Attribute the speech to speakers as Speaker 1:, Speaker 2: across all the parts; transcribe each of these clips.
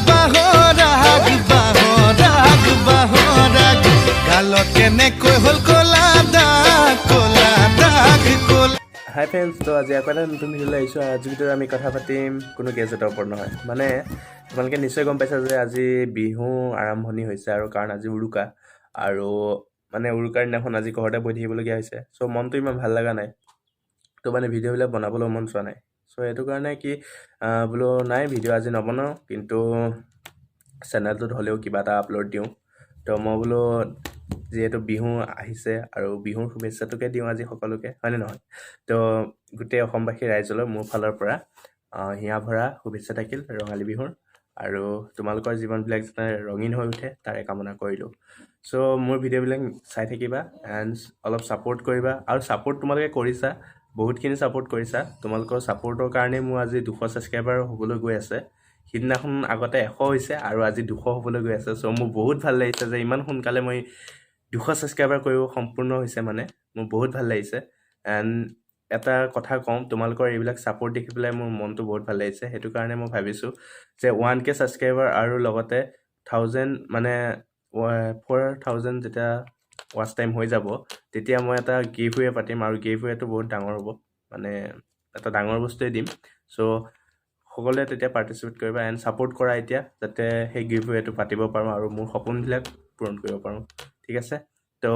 Speaker 1: বাহৰাগ বাহৰাগ বাহৰাগ গালত কেনেকৈ হ'ল ক'লা দাগ ক'লা দাগ ক'লা।
Speaker 2: হাই ফ্ৰেণ্ডছ, তো আজি আকৌ এটা নতুন ভিডিঅ'লৈ আহিছোঁ। আজি ভিডিঅ'ত আমি কথা পাতিম কোনো গেজেটৰ ওপৰত নহয়। মানে তোমালোকে নিশ্চয় গম পাইছা যে আজি বিহু আৰম্ভণি হৈছে আৰু কাৰণ আজি উৰুকা আৰু মানে উৰুকাৰ দিনাখন আজি ঘৰতে বহি থাকিবলগীয়া হৈছে। চ' মনটো ইমান ভাল লগা নাই, তো মানে ভিডিঅ'বিলাক বনাবলৈ মন চোৱা নাই। চ' সেইটো কাৰণে কি বোলো নাই ভিডিঅ' আজি নবনাওঁ, কিন্তু চেনেলটোত হ'লেও কিবা এটা আপলোড দিওঁ। তো মই বোলো যিহেতু বিহু আহিছে আৰু বিহুৰ শুভেচ্ছাটোকে দিওঁ আজি সকলোকে, হয়নে নহয়? তো গোটেই অসমবাসী ৰাইজলৈ মোৰ ফালৰ পৰা হিয়া ভৰা শুভেচ্ছা থাকিল ৰঙালী বিহুৰ, আৰু তোমালোকৰ জীৱনবিলাক যাতে ৰঙীন হৈ উঠে তাৰে কামনা কৰিলোঁ। চ' মোৰ ভিডিঅ'বিলাক চাই থাকিবা এণ্ড অলপ ছাপোৰ্ট কৰিবা, আৰু ছাপোৰ্ট তোমালোকে কৰিছা, বহুতখিনি ছাপোৰ্ট কৰিছা। তোমালোকৰ ছাপোৰ্টৰ কাৰণেই মোৰ আজি 200 ছাবস্ক্ৰাইবাৰ হ'বলৈ গৈ আছে। সিদিনাখন আগতে 100 হৈছে আৰু আজি 200 হ'বলৈ গৈ আছে। চ' মোৰ বহুত ভাল লাগিছে যে ইমান সোনকালে মই 200 ছাবস্ক্ৰাইবাৰ কৰিব সম্পূৰ্ণ হৈছে, মানে মোৰ বহুত ভাল লাগিছে। এণ্ড এটা কথা কওঁ, তোমালোকৰ এইবিলাক ছাপোৰ্ট দেখি পেলাই মোৰ মনটো বহুত ভাল লাগিছে। সেইটো কাৰণে মই ভাবিছোঁ যে 1K ছাবস্ক্ৰাইবাৰ আৰু লগতে 1000 মানে 4000 যেতিয়া ৱাচ টাইম হৈ যাব, তেতিয়া মই এটা গিভৱে পাতিম, আৰু গিভৱেটো বহুত ডাঙৰ হ'ব, মানে এটা ডাঙৰ বস্তুৱে দিম। চ' সকলোৱে তেতিয়া পাৰ্টিচিপেট কৰিবা এণ্ড ছাপোৰ্ট কৰা এতিয়া, যাতে সেই গিভৱেটো পাতিব পাৰোঁ আৰু মোৰ সপোনবিলাক পূৰণ কৰিব পাৰোঁ। ঠিক আছে, তো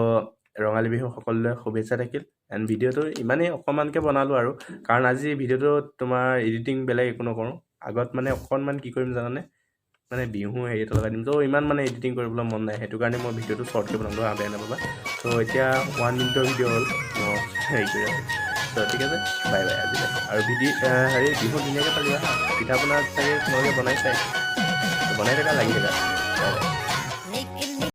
Speaker 2: ৰঙালী বিহু সকলোলৈ শুভেচ্ছা থাকিল। এণ্ড ভিডিঅ'টো ইমানেই অকণমানকৈ বনালোঁ আৰু কাৰণ আজি ভিডিঅ'টো তোমাৰ এডিটিং বেলেগ একো নকৰোঁ। আগত মানে অকণমান কি কৰিম জানানে, মানে বিহু হেৰি এটা লগাই দিম। ত' ইমান মানে এডিটিং কৰিবলৈ মন নাই, সেইটো কাৰণে মই ভিডিঅ'টো শ্বৰ্টকৈ বনালোঁ, বেয়া নাপাবা। ত' এতিয়া 1 মিনিটৰ ভিডিঅ' হ'ল, মই হেৰি কৰি আছোঁ। ত' ঠিক আছে, বাই বাই আজিলৈ। আৰু বিহু ধুনীয়াকৈ পালিবা, পিঠা পনা চাগে তোমালোকে বনাই চাই, বনাই থাকা, লাগি থাকা। Bye bye.